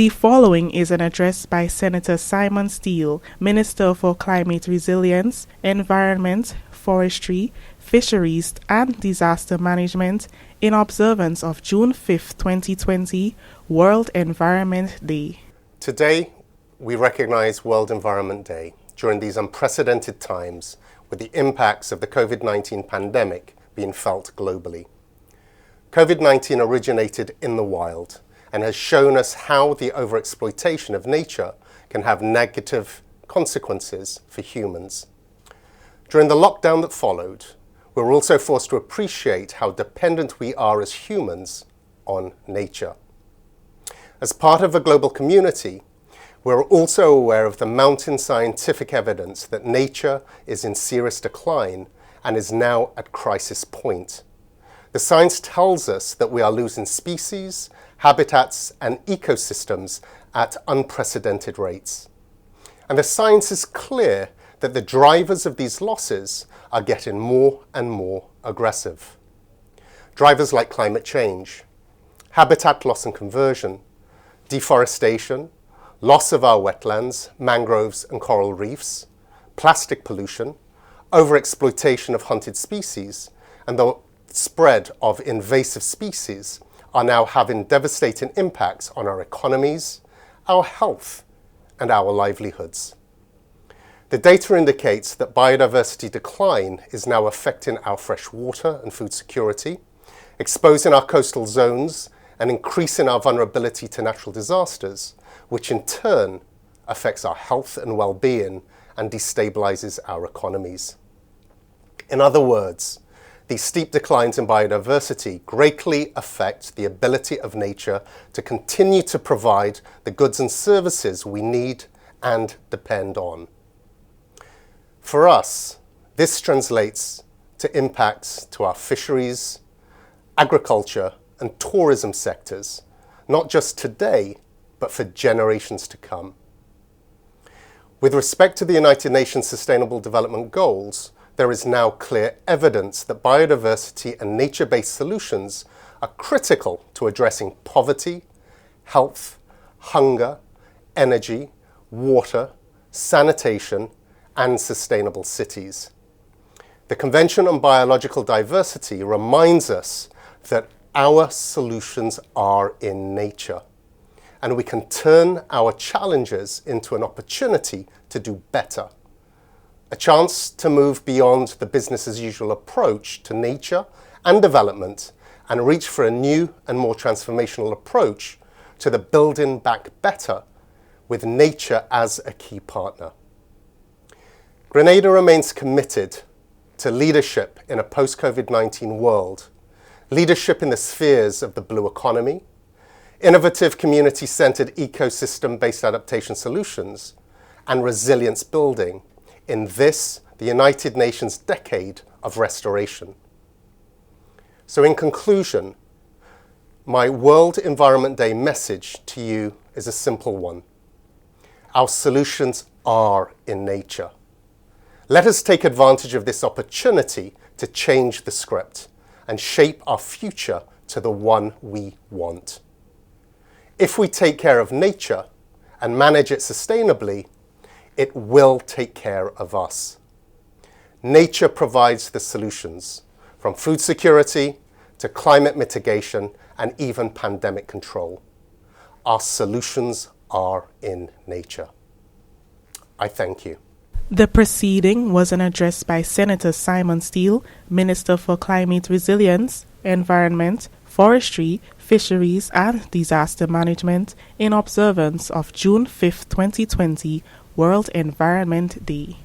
The following is an address by Senator Simon Stiell, Minister for Climate Resilience, Environment, Forestry, Fisheries and Disaster Management in observance of June 5, 2020, World Environment Day. Today, we recognize World Environment Day during these unprecedented times with the impacts of the COVID-19 pandemic being felt globally. COVID-19 originated in the wild and has shown us how the overexploitation of nature can have negative consequences for humans. During the lockdown that followed, we were also forced to appreciate how dependent we are as humans on nature. As part of a global community, we're also aware of the mounting scientific evidence that nature is in serious decline and is now at crisis point. The science tells us that we are losing species, habitats, and ecosystems at unprecedented rates. And the science is clear that the drivers of these losses are getting more and more aggressive. Drivers like climate change, habitat loss and conversion, deforestation, loss of our wetlands, mangroves and coral reefs, plastic pollution, overexploitation of hunted species, and the spread of invasive species are now having devastating impacts on our economies, our health, and our livelihoods. The data indicates that biodiversity decline is now affecting our fresh water and food security, exposing our coastal zones and increasing our vulnerability to natural disasters, which in turn affects our health and well-being and destabilizes our economies. In other words, these steep declines in biodiversity greatly affect the ability of nature to continue to provide the goods and services we need and depend on. For us, this translates to impacts to our fisheries, agriculture, and tourism sectors, not just today, but for generations to come. With respect to the United Nations Sustainable Development Goals, there is now clear evidence that biodiversity and nature-based solutions are critical to addressing poverty, health, hunger, energy, water, sanitation, and sustainable cities. The Convention on Biological Diversity reminds us that our solutions are in nature, and we can turn our challenges into an opportunity to do better. A chance to move beyond the business-as-usual approach to nature and development and reach for a new and more transformational approach to the building back better with nature as a key partner. Grenada remains committed to leadership in a post-COVID-19 world, leadership in the spheres of the blue economy, innovative community-centered ecosystem-based adaptation solutions, and resilience building in this, the United Nations Decade of Restoration. So in conclusion, my World Environment Day message to you is a simple one. Our solutions are in nature. Let us take advantage of this opportunity to change the script and shape our future to the one we want. If we take care of nature and manage it sustainably, it will take care of us. Nature provides the solutions, from food security to climate mitigation and even pandemic control. Our solutions are in nature. I thank you. The proceeding was an address by Senator Simon Stiell, Minister for Climate Resilience, Environment, Forestry, Fisheries and Disaster Management in observance of June 5, 2020, World Environment Day.